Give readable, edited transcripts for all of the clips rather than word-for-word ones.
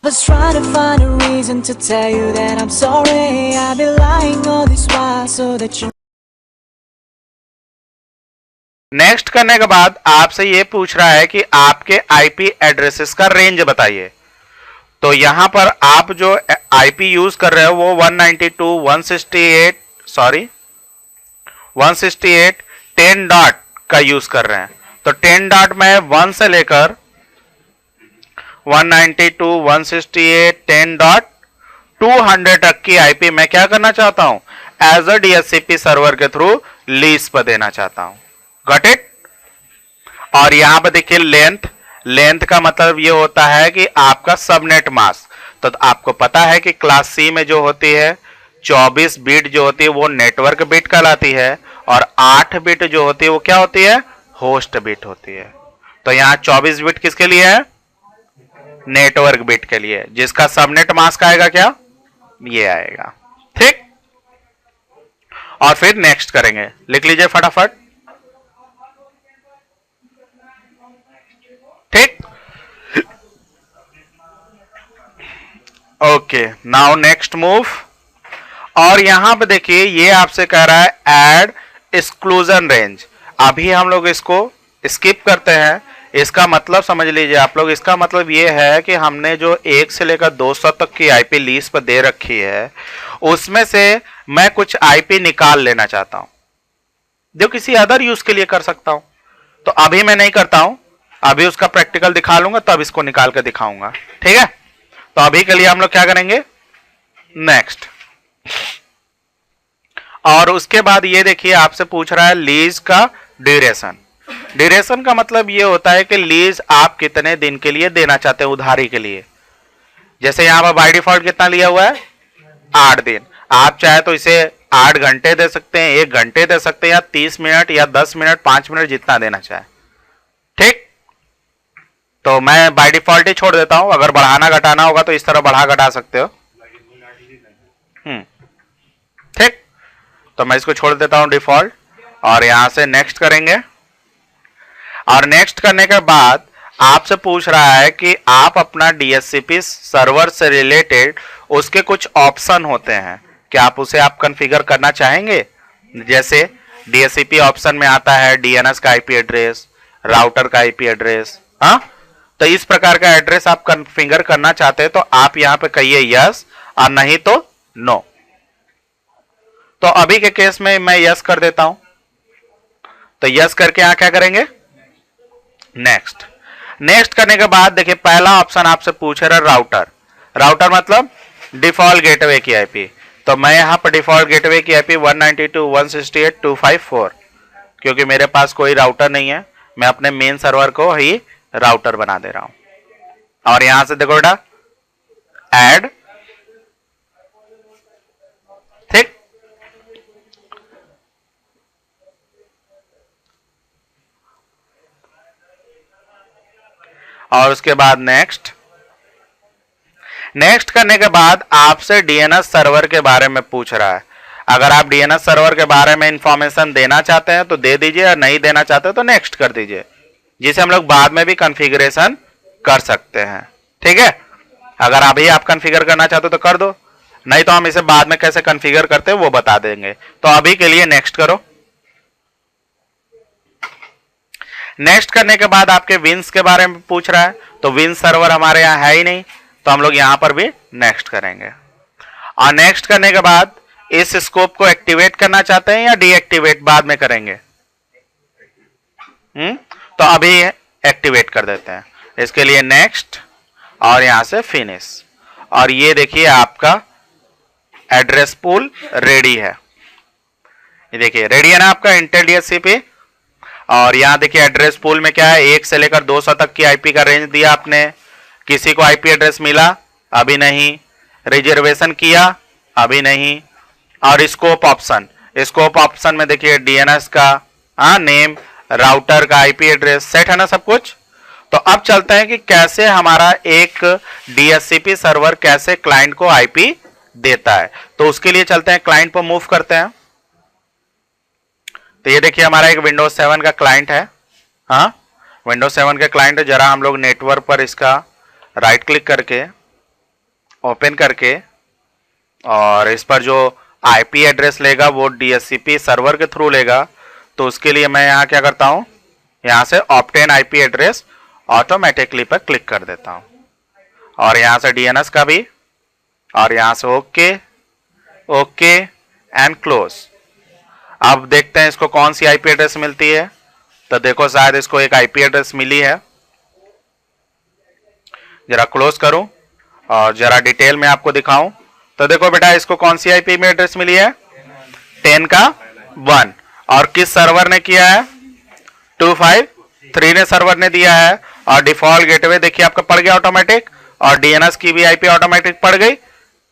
was trying to find a reason to tell you that I'm sorry. I've been lying all this while so that you. Next करने के बाद आपसे ये पूछ रहा है कि आपके आईपी एड्रेसेस का रेंज बताइए। तो यहां पर आप जो आईपी यूज कर रहे हो वो 192.168 10 डॉट का यूज कर रहे हैं। तो 10 डॉट में 1 से लेकर 192.168 10 डॉट 200 तक की आईपी मैं क्या करना चाहता हूं, एज अ डीएचसीपी सर्वर के थ्रू लीज पर देना चाहता हूं। Got it. और यहां पर देखिए लेंथ का मतलब ये होता है कि आपका सबनेट मास्क। तो आपको पता है कि क्लास सी में जो होती है 24 बिट जो होती है वो नेटवर्क बिट कहलाती है और 8 बिट जो होती है वो क्या होती है, होस्ट बिट होती है। तो यहां 24 बिट किसके लिए है, नेटवर्क बिट के लिए, जिसका सबनेट मास्क आएगा क्या, ये आएगा। ठीक। और फिर नेक्स्ट करेंगे, लिख लीजिए फटाफट। ठीक। Okay, now next move. और यहां पे देखिए ये आपसे कह रहा है ऐड एक्सक्लूजन रेंज। अभी हम लोग इसको स्किप करते हैं। इसका मतलब समझ लीजिए आप लोग, इसका मतलब ये है कि हमने जो 1 से लेकर 200 तक की आईपी लीज पर दे रखी है उसमें से मैं कुछ आईपी निकाल लेना चाहता हूं जो किसी अदर यूज के लिए कर सकता हूं। तो अभी मैं नहीं करता हूं, अभी उसका प्रैक्टिकल दिखा लूंगा तब इसको निकाल कर दिखाऊंगा। ठीक है। तो अभी के लिए हम लोग क्या करेंगे, नेक्स्ट। और उसके बाद ये देखिए आपसे पूछ रहा है लीज का ड्यूरेशन। ड्यूरेशन का मतलब ये होता है कि लीज आप कितने दिन के लिए देना चाहते हैं उधारी के लिए। जैसे यहां पर बाय डिफॉल्ट कितना लिया हुआ है, 8 दिन। आप चाहे तो इसे 8 घंटे दे सकते हैं, 1 घंटे दे सकते हैं, या 30 मिनट या 10 मिनट 5 मिनट जितना देना चाहे। ठीक। तो मैं बाय डिफॉल्ट ही छोड़ देता हूं, अगर बढ़ाना घटाना होगा तो इस तरह बढ़ा घटा सकते हो। ठीक। तो मैं इसको छोड़ देता हूं डिफॉल्ट और यहां से नेक्स्ट करेंगे। और नेक्स्ट करने के बाद आपसे पूछ रहा है कि आप अपना डीएचसीपी सर्वर से रिलेटेड उसके कुछ ऑप्शन होते हैं, क्या आप उसे कॉन्फ़िगर करना चाहेंगे। जैसे डीएचसीपी ऑप्शन में आता है डीएनएस का आईपी एड्रेस, राउटर का आईपी एड्रेस। हाँ, तो इस प्रकार का एड्रेस आप कॉन्फ़िगर करना चाहते हैं तो आप यहां पे कहिए यस, और नहीं तो नो। तो अभी के केस में मैं यस कर देता हूं। तो यस करके यहां क्या करेंगे, नेक्स्ट। नेक्स्ट करने के बाद देखिए पहला ऑप्शन आपसे पूछ रहा है राउटर। राउटर मतलब डिफॉल्ट गेटवे की आईपी। तो मैं यहां पर डिफॉल्ट गेटवे की आईपी 192.168.254, क्योंकि मेरे पास कोई राउटर नहीं है, मैं अपने मेन सर्वर को ही राउटर बना दे रहा हूं। और यहां से देखो बेटा ऐड। ठीक। और उसके बाद नेक्स्ट। नेक्स्ट करने के बाद आपसे डीएनएस सर्वर के बारे में पूछ रहा है। अगर आप डीएनएस सर्वर के बारे में इंफॉर्मेशन देना चाहते हैं तो दे दीजिए, और नहीं देना चाहते तो नेक्स्ट कर दीजिए, जिसे हम लोग बाद में भी कॉन्फ़िगरेशन कर सकते हैं। ठीक है। अगर अभी आप कॉन्फ़िगर करना चाहते हो तो कर दो, नहीं तो हम इसे बाद में कैसे कॉन्फ़िगर करते हैं वो बता देंगे। तो अभी के लिए नेक्स्ट करो। नेक्स्ट करने के बाद आपके विंस के बारे में पूछ रहा है। तो विंस सर्वर हमारे यहां है ही नहीं, तो हम लोग यहां पर भी नेक्स्ट करेंगे। और नेक्स्ट करने के बाद इस स्कोप को एक्टिवेट करना चाहते हैं या डीएक्टिवेट बाद में करेंगे। तो अभी एक्टिवेट कर देते हैं। इसके लिए नेक्स्ट और यहां से फिनिश। और ये देखिए आपका एड्रेस पूल रेडी है। ये देखिए रेडी है ना आपका इंटेल डीएचसीपी। और यहां देखिए एड्रेस पूल में क्या है, 1 से लेकर 200 तक की आईपी का रेंज दिया आपने। किसी को आईपी एड्रेस मिला, अभी नहीं। रिजर्वेशन किया, अभी नहीं। और स्कोप ऑप्शन, स्कोप ऑप्शन में देखिए डीएनएस का नेम, राउटर का आईपी एड्रेस सेट है ना सब कुछ। तो अब चलते हैं कि कैसे हमारा एक डीएचसीपी सर्वर कैसे क्लाइंट को आईपी देता है। तो उसके लिए चलते हैं, क्लाइंट पर मूव करते हैं। तो ये देखिए हमारा एक विंडोज 7 का क्लाइंट है। हाँ, विंडोज 7 के क्लाइंट है। जरा हम लोग नेटवर्क पर इसका राइट क्लिक करके ओपन करके और इस पर जो आईपी एड्रेस लेगा वो डीएचसीपी सर्वर के थ्रू लेगा। तो उसके लिए मैं यहाँ क्या करता हूँ, यहाँ से ऑब्टेन आईपी एड्रेस ऑटोमेटिकली पर क्लिक कर देता हूँ और यहाँ से डीएनएस का भी, और यहाँ से ओके ओके एंड क्लोज। अब देखते हैं इसको कौन सी आईपी एड्रेस मिलती है। तो देखो शायद इसको एक आईपी एड्रेस मिली है। जरा क्लोज करूं और जरा डिटेल में आपको दिखाऊं। तो देखो बेटा इसको कौन सी आईपी में एड्रेस मिली है, 10 का 1, और किस सर्वर ने किया है, 253 ने सर्वर ने दिया है। और डिफॉल्ट गेटवे देखिए आपका पड़ गया ऑटोमेटिक, और डीएनएस की भी आईपी ऑटोमेटिक पड़ गई।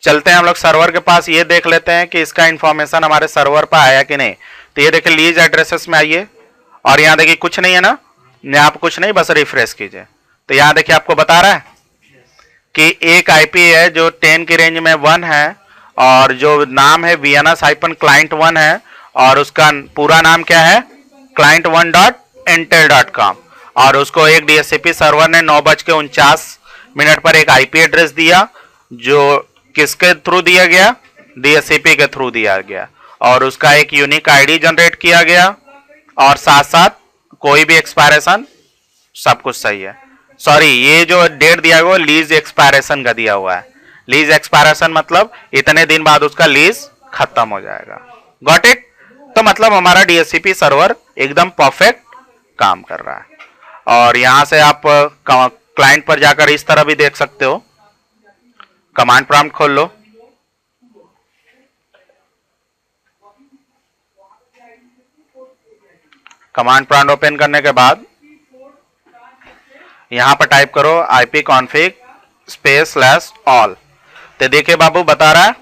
चलते हैं हम लोग सर्वर के पास, ये देख लेते हैं कि इसका इंफॉर्मेशन हमारे सर्वर पर आया कि नहीं। तो ये देखिए लीज एड्रेसेस में आइए और यहाँ देखिए कुछ नहीं है ना, आप कुछ नहीं, बस रिफ्रेश कीजिए। तो यहाँ देखिए आपको बता रहा है कि एक आईपी है जो 10 की रेंज में 1 है, और जो नाम है VNS-client1 है, और उसका पूरा नाम क्या है, client1.intel.com, और उसको एक डीएचसीपी सर्वर ने 9:49 पर एक आईपी एड्रेस दिया, जो किसके थ्रू दिया गया, डीएचसीपी के थ्रू दिया गया, और उसका एक यूनिक आईडी जनरेट किया गया, और साथ साथ कोई भी एक्सपायरेशन, सब कुछ सही है। सॉरी, ये जो डेट दिया हुआ लीज एक्सपायरेशन का दिया हुआ है। लीज एक्सपायरेशन मतलब इतने दिन बाद उसका लीज खत्म हो जाएगा। Got it? तो मतलब हमारा डीएचसीपी सर्वर एकदम परफेक्ट काम कर रहा है। और यहां से आप क्लाइंट पर जाकर इस तरह भी देख सकते हो। कमांड प्रॉम्प्ट खोल लो, कमांड प्रॉम्प्ट ओपन करने के बाद यहां पर टाइप करो ipconfig/all। तो देखिए बाबू बता रहा है,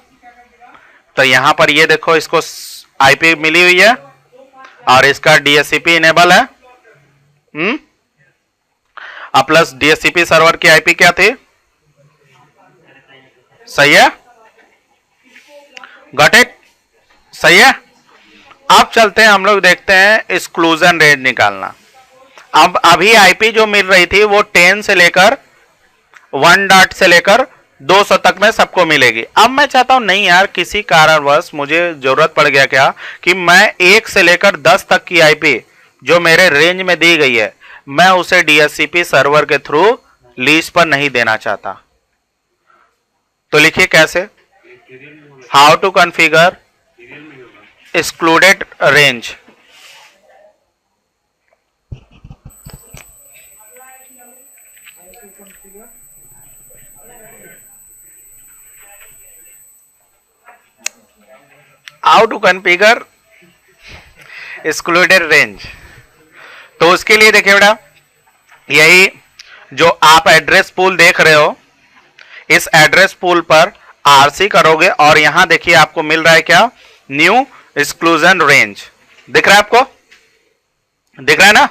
तो यहां पर ये देखो इसको आईपी मिली हुई है और इसका डीएचसीपी इनेबल है। अब प्लस डीएचसीपी सर्वर की आईपी क्या थी, सही है, गॉट इट, सही है। अब चलते हैं हम लोग देखते हैं एक्सक्लूजन रेंज निकालना। अब अभी आईपी जो मिल रही थी वो 10 से लेकर 1 डॉट से लेकर 200 तक में सबको मिलेगी। अब मैं चाहता हूं नहीं यार, किसी कारणवश मुझे जरूरत पड़ गया क्या कि मैं 1 से लेकर 10 तक की आईपी जो मेरे रेंज में दी गई है, मैं उसे डीएचसीपी सर्वर के थ्रू लीज पर नहीं देना चाहता। तो लिखिए कैसे, how to configure excluded range. How to configure excluded range. तो उसके लिए देखिए बेटा, यही जो आप एड्रेस पूल देख रहे हो, इस एड्रेस पूल पर आरसी करोगे और यहां देखिए आपको मिल रहा है क्या, न्यू एक्सक्लूजन रेंज। दिख रहा है आपको, दिख रहा है ना।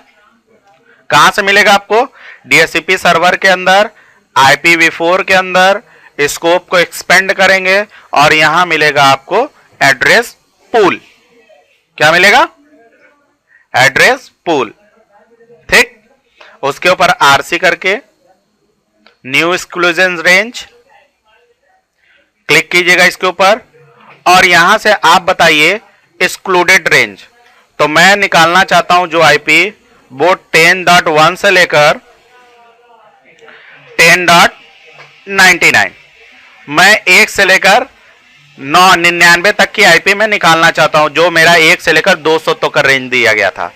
कहां से मिलेगा आपको, डीएचसीपी सर्वर के अंदर, IPv4 के अंदर स्कोप को एक्सपेंड करेंगे और यहां मिलेगा आपको एड्रेस पूल। क्या मिलेगा, एड्रेस पूल, ठीक। उसके ऊपर आरसी करके न्यू एक्सक्लूजन रेंज क्लिक कीजिएगा इसके ऊपर, और यहां से आप बताइए एक्सक्लूडेड रेंज। तो मैं निकालना चाहता हूं जो आईपी वो 10.1 से लेकर 10.99, मैं 1 से लेकर 999 तक की आईपी में निकालना चाहता हूं, जो मेरा 1 से लेकर 200 तक का रेंज दिया गया था।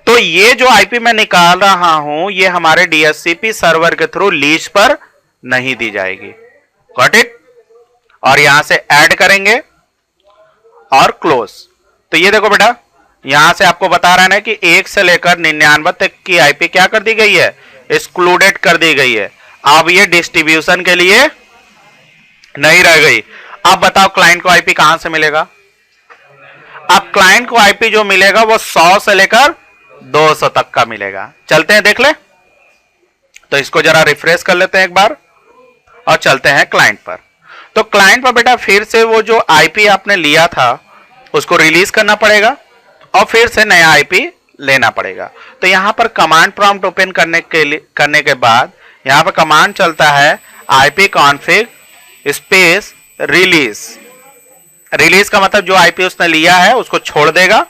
तो ये जो आईपी मैं निकाल रहा हूं, ये हमारे डीएचसीपी सर्वर के थ्रू लीज पर नहीं दी जाएगी। Got it? और यहां से ऐड करेंगे और क्लोज। तो ये देखो बेटा, यहां से आपको बता रहा है ना कि 1 से लेकर 99 तक की आईपी क्या कर दी गई है, एक्सक्लूडेड कर दी गई है। अब ये डिस्ट्रीब्यूशन के लिए नहीं रह गई। अब बताओ क्लाइंट को आईपी कहां से मिलेगा। अब क्लाइंट को आईपी जो मिलेगा वो 100 से लेकर 200 तक का मिलेगा। चलते हैं देख ले। तो इसको जरा रिफ्रेश कर लेते हैं एक बार और चलते हैं क्लाइंट पर। तो क्लाइंट पर बेटा फिर से वो जो आईपी आपने लिया था उसको रिलीज करना पड़ेगा और फिर से नया आईपी लेना पड़ेगा। तो यहां पर कमांड प्रॉम्प्ट ओपन करने के बाद यहां पर कमांड चलता है ipconfig स्पेस रिलीज। रिलीज का मतलब जो आईपी उसने लिया है उसको छोड़ देगा